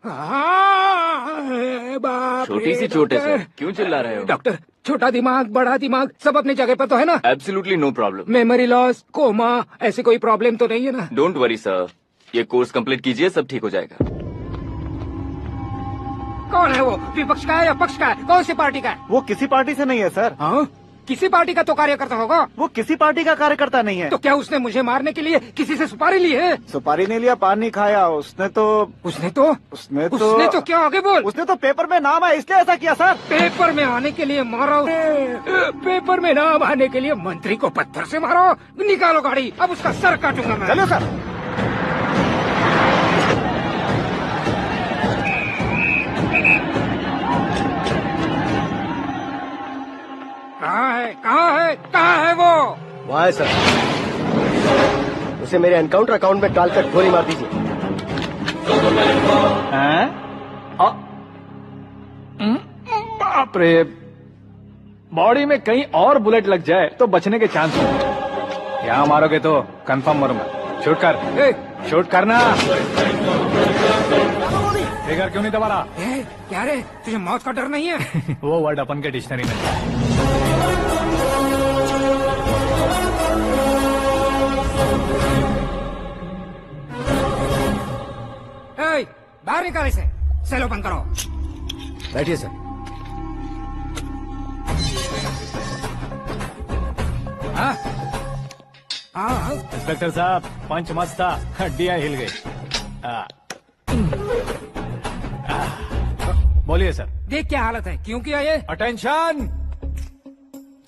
बाप छोटी सी रे, चोट है डॉक्टर। सर, क्यों चिल्ला रहे हो? डॉक्टर, छोटा दिमाग बड़ा दिमाग सब अपनी जगह पर तो है ना? Absolutely no problem. Memory loss, coma, ऐसी कोई प्रॉब्लम तो नहीं है ना? डोंट वरी सर, ये कोर्स कंप्लीट कीजिए, सब ठीक हो जाएगा। कौन है वो? विपक्ष का है या पक्ष का है? कौन सी पार्टी का है? वो किसी पार्टी से नहीं है सर। हाँ? किसी पार्टी का तो कार्यकर्ता होगा। वो किसी पार्टी का कार्यकर्ता नहीं है। तो क्या उसने मुझे मारने के लिए किसी से सुपारी ली है? सुपारी नहीं लिया, पान नहीं खाया। उसने तो क्या आगे बोल? उसने तो पेपर में नाम है इसलिए ऐसा किया सर। पेपर में आने के लिए मारो? पेपर में नाम आने के लिए मंत्री को पत्थर से मारो? निकालो गाड़ी, अब उसका सर काटूंगा मैं। चलो सर। कहाँ है वो? वहाँ है सर। उसे मेरे एनकाउंटर अकाउंट में डालकर गोली मार दीजिए। बाप रे, बॉडी में कहीं और बुलेट लग जाए तो बचने के चांस हो। यहाँ मारोगे तो कंफर्म मरूंगा। शूट कर, शूट करना। फिगर क्यों नहीं दबा रहा? क्या रे, तुझे मौत का डर नहीं है? वो वर्ड अपन के डिक्शनरी में है। बाहर निकाल इसे, सेलो बंद करो। बैठिए सर। इंस्पेक्टर साहब, पंच मस्त था, हड्डियां हिल गई। बोलिए सर। देख क्या हालत है, क्यों किया ये? अटेंशन,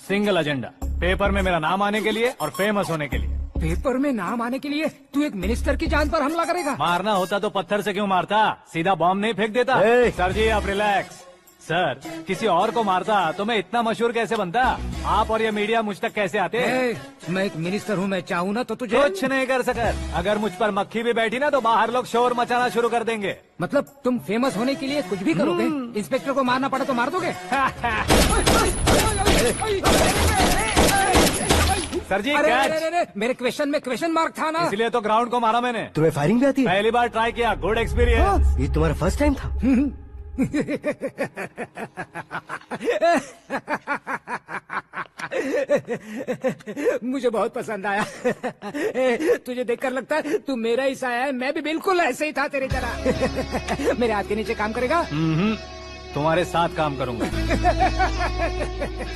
सिंगल एजेंडा, पेपर में मेरा नाम आने के लिए और फेमस होने के लिए। पेपर में नाम आने के लिए तू एक मिनिस्टर की जान पर हमला करेगा? मारना होता तो पत्थर से क्यों मारता, सीधा बॉम्ब नहीं फेंक देता। सर जी आप रिलैक्स। सर, किसी और को मारता तो मैं इतना मशहूर कैसे बनता? आप और ये मीडिया मुझ तक कैसे आते? मैं एक मिनिस्टर हूँ, मैं चाहूँ ना तो तुझे कुछ नहीं कर सका। अगर मुझ पर मक्खी भी बैठी ना तो बाहर लोग शोर मचाना शुरू कर देंगे। मतलब तुम फेमस होने के लिए कुछ भी करोगे? इंस्पेक्टर को मारना पड़ा तो मार दोगे? सर जी अरे, मेरे क्वेश्चन में क्वेश्चन मार्क था ना, इसलिए तो ग्राउंड को मारा मैंने। तुम्हें फायरिंग भी आती है? पहली बार ट्राई किया, गुड एक्सपीरियंस। ये तुम्हारा फर्स्ट टाइम था? मुझे बहुत पसंद आया। तुझे देखकर लगता है तू मेरा ही साया है। मैं भी बिल्कुल ऐसे ही था तेरी तरह। मेरे हाथ के नीचे काम करेगा? तुम्हारे साथ काम करूंगा।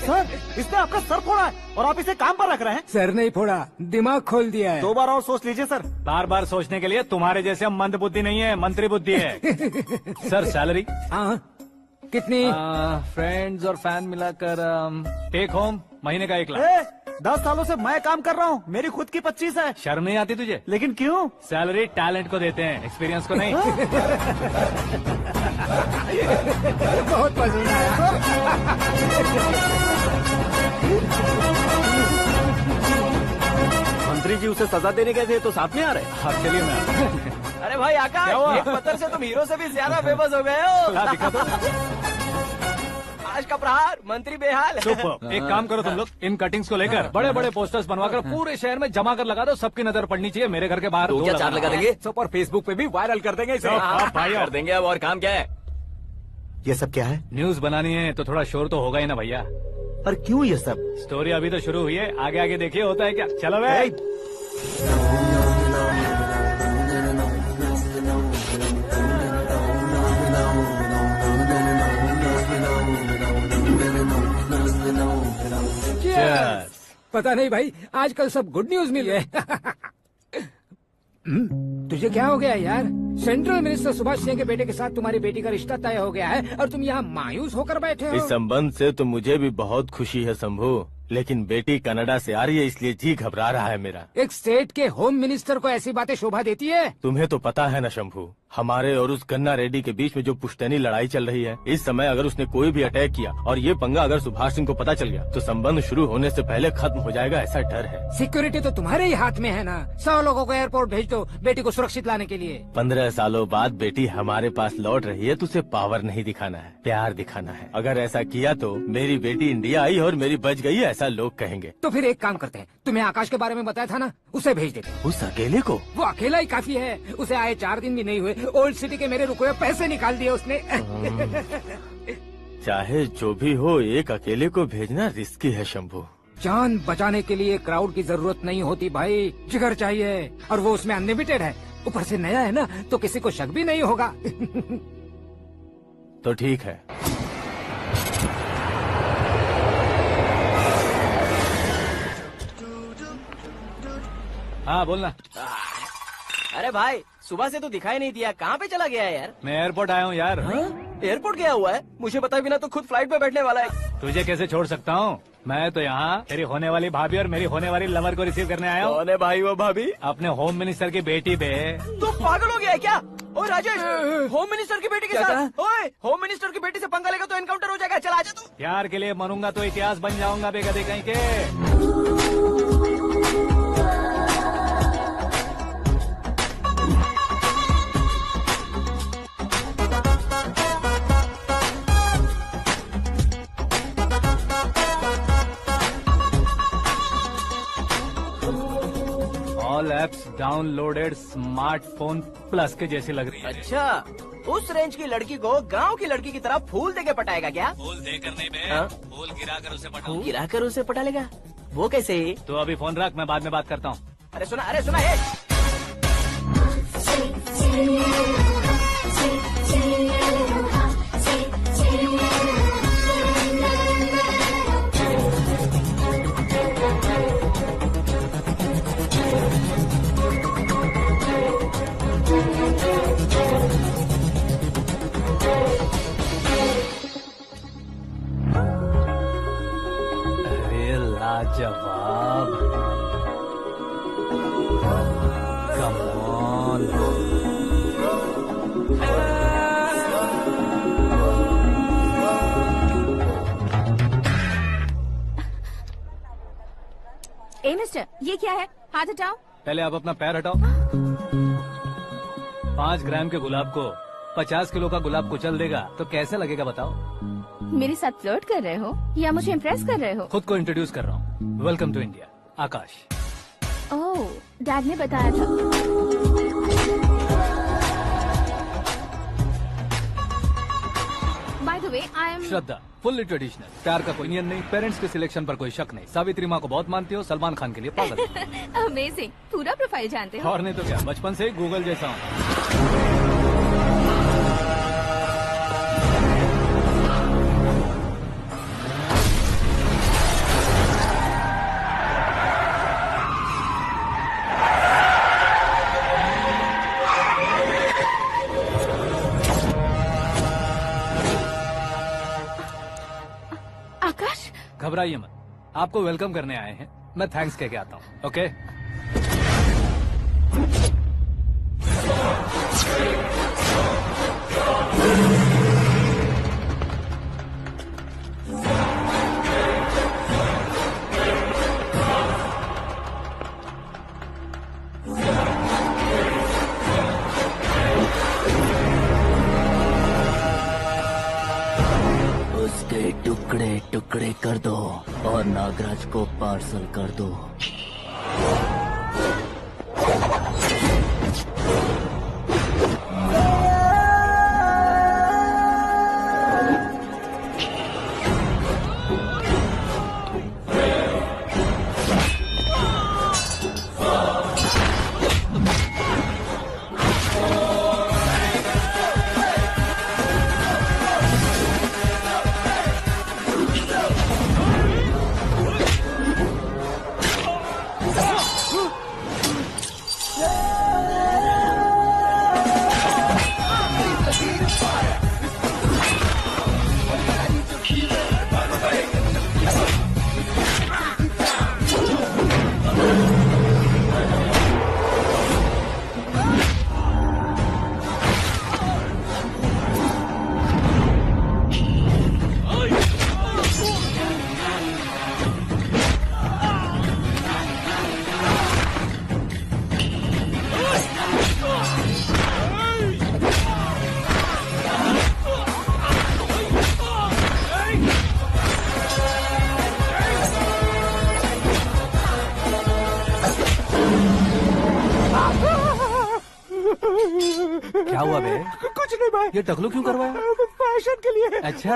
सर, इसने आपका सर फोड़ा है और आप इसे काम पर रख रहे हैं। सर नहीं फोड़ा, दिमाग खोल दिया है। 2 बार और सोच लीजिए सर। बार बार सोचने के लिए तुम्हारे जैसे मंद बुद्धि नहीं है, मंत्री बुद्धि है। Sir salary? हाँ, कितनी? फ्रेंड्स और फैन मिलाकर टेक होम महीने का 1 लाख। 10 सालों से मैं काम कर रहा हूँ, मेरी खुद की 25 है। शर्म नहीं आती तुझे? लेकिन क्यों? सैलरी टैलेंट को देते हैं, एक्सपीरियंस को नहीं। बहुत पसंद आया। मंत्री जी उसे सजा देने गए थे तो साथ में आ रहे? हाँ चलिए मैं। अरे भाई आकाश, एक पत्थर से तुम हीरो से भी ज्यादा फेमस हो गए हो। दिखा तो। आज का प्रहार, मंत्री बेहाल। सुपर। एक काम करो तुम लोग, इन कटिंग्स को लेकर बड़े बड़े पोस्टर्स बनवाकर पूरे शहर में जमा कर लगा दो। सबकी नजर पड़नी चाहिए। मेरे घर के बाहर तो क्या 4 लगा देंगे? और फेसबुक पे भी वायरल कर देंगे इसे। भाई कर देंगे। अब और काम क्या है? ये सब क्या है? न्यूज बनानी है तो थोड़ा शोर तो होगा ही ना भैया। पर क्यों ये सब? स्टोरी अभी तो शुरू हुई है, आगे आगे देखिए होता है क्या। चलो भाई। पता नहीं भाई, आजकल सब गुड न्यूज मिल रहे। तुझे क्या हो गया यार? सेंट्रल मिनिस्टर सुभाष सिंह के बेटे के साथ तुम्हारी बेटी का रिश्ता तय हो गया है और तुम यहाँ मायूस होकर बैठे हो। इस संबंध से तो मुझे भी बहुत खुशी है शंभू, लेकिन बेटी कनाडा से आ रही है इसलिए जी घबरा रहा है मेरा। एक स्टेट के होम मिनिस्टर को ऐसी बातें शोभा देती है? तुम्हें तो पता है ना शंभू, हमारे और उस गन्ना रेड्डी के बीच में जो पुश्तैनी लड़ाई चल रही है। इस समय अगर उसने कोई भी अटैक किया और ये पंगा अगर सुभाष सिंह को पता चल गया तो संबंध शुरू होने से पहले खत्म हो जाएगा, ऐसा डर है। सिक्योरिटी तो तुम्हारे ही हाथ में है ना। 100 लोगों को एयरपोर्ट भेज दो बेटी को सुरक्षित लाने के लिए। 15 सालों बाद बेटी हमारे पास लौट रही है तो उसे पावर नहीं दिखाना है, प्यार दिखाना है। अगर ऐसा किया तो मेरी बेटी इंडिया आई और मेरी बच गई, ऐसा लोग कहेंगे। तो फिर एक काम करते हैं, तुम्हें आकाश के बारे में बताया था ना, उसे भेज देते। उस अकेले को? वो अकेला ही काफी है। उसे आए 4 दिन भी नहीं हुए, ओल्ड सिटी के मेरे रुके हुए पैसे निकाल दिए उसने। चाहे जो भी हो, एक अकेले को भेजना रिस्की है शंभू। जान बचाने के लिए क्राउड की जरूरत नहीं होती भाई, जिगर चाहिए, और वो उसमें अनलिमिटेड है। ऊपर से नया है ना, तो किसी को शक भी नहीं होगा। तो ठीक है। हाँ बोलना। अरे भाई, सुबह से तो दिखाई नहीं दिया, कहाँ पे चला गया है यार? मैं एयरपोर्ट आया हूँ यार। एयरपोर्ट गया हुआ है? मुझे बताए बिना तो खुद फ्लाइट पे बैठने वाला है। तुझे कैसे छोड़ सकता हूँ? मैं तो यहाँ तेरी होने वाली भाभी और मेरी होने वाली लवर को रिसीव करने आया हूँ। कौन है भाई वो भाभी? अपने होम मिनिस्टर की बेटी पे। तो पागल हो गया है क्या? ओए राजेश, होम मिनिस्टर की बेटी के क्या साथ? ओए, होम मिनिस्टर की बेटी से पंगा लेगा तो एनकाउंटर हो जाएगा। चल आजा तू। प्यार के लिए मरूंगा तो इतिहास बन जाऊंगा बेगदे कहीं के। All apps downloaded smartphone plus के जैसी लग रही है। अच्छा, उस रेंज की लड़की को गांव की लड़की की तरह फूल देके पटाएगा क्या? फूल देकर नहीं बे, हाँ? फूल गिराकर उसे पटाऊं। गिरा कर उसे पटा लेगा? वो कैसे? तो अभी फोन रख, मैं बाद में बात करता हूँ। अरे सुना ये। अरे लाजवाब, कम ऑन। ए मिस्टर, ये क्या है? हाथ हटाओ। पहले आप अपना पैर हटाओ। 5 ग्राम के गुलाब को 50 किलो का गुलाब कुचल देगा तो कैसे लगेगा बताओ? मेरे साथ फ्लर्ट कर रहे हो या मुझे इम्प्रेस कर रहे हो? खुद को इंट्रोड्यूस कर रहा हूँ। Welcome to India, Akash. Oh, dad ने बताया था। By the way, I am Shraddha, fully traditional. प्यार का कोई नियम नहीं, पेरेंट्स के सिलेक्शन पर कोई शक नहीं। सावित्री माँ को बहुत मानती हो, सलमान खान के लिए पागल। अमेजिंग, पूरा प्रोफाइल जानते हो। और नहीं तो क्या, बचपन से ही गूगल जैसा हूँ। आकाश, घबराइए मत, आपको वेलकम करने आए हैं। मैं थैंक्स कह के आता हूँ। ओके? उसके टुकड़े टुकड़े कर दो और नागराज को पार्सल कर दो। हुआ बे? कुछ नहीं भाई, ये टकलू क्यों करवाया? फैशन के लिए। अच्छा,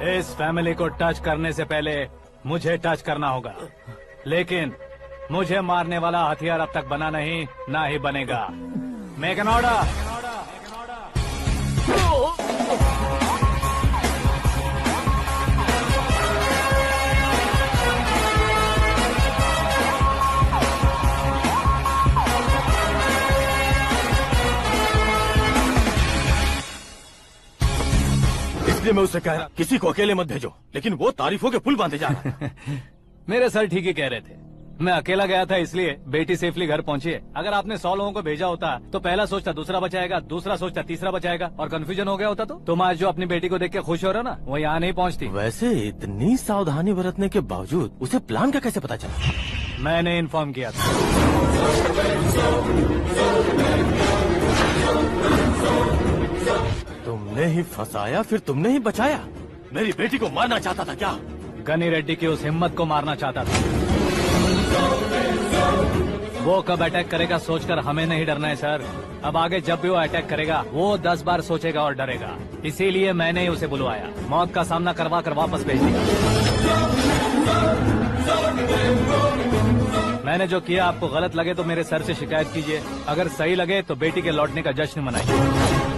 इस फैमिली को टच करने से पहले मुझे टच करना होगा, लेकिन मुझे मारने वाला हथियार अब तक बना नहीं, ना ही बनेगा। Make an order. इसलिए मैं उससे कह रहा किसी को अकेले मत भेजो, लेकिन वो तारीफों के पुल बांधे जा रहा है। मेरे सर ठीक ही कह रहे थे। मैं अकेला गया था इसलिए बेटी सेफली घर पहुंची है। अगर आपने 100 लोगों को भेजा होता तो पहला सोचता दूसरा बचाएगा, दूसरा सोचता तीसरा बचाएगा, और कंफ्यूजन हो गया होता तो तुम आज जो अपनी बेटी को देख के खुश हो रहे हो ना, वो यहाँ नहीं पहुँचती। वैसे इतनी सावधानी बरतने के बावजूद उसे प्लान का कैसे पता चला? मैंने इन्फॉर्म किया था। तुमने ही फंसाया, फिर तुमने ही बचाया। मेरी बेटी को मारना चाहता था क्या? गनी रेड्डी की उस हिम्मत को मारना चाहता था। वो कब अटैक करेगा सोचकर हमें नहीं डरना है सर। अब आगे जब भी वो अटैक करेगा वो 10 बार सोचेगा और डरेगा। इसीलिए मैंने ही उसे बुलवाया, मौत का सामना करवा कर वापस भेज दिया। मैंने जो किया आपको गलत लगे तो मेरे सर से शिकायत कीजिए, अगर सही लगे तो बेटी के लौटने का जश्न मनाइए।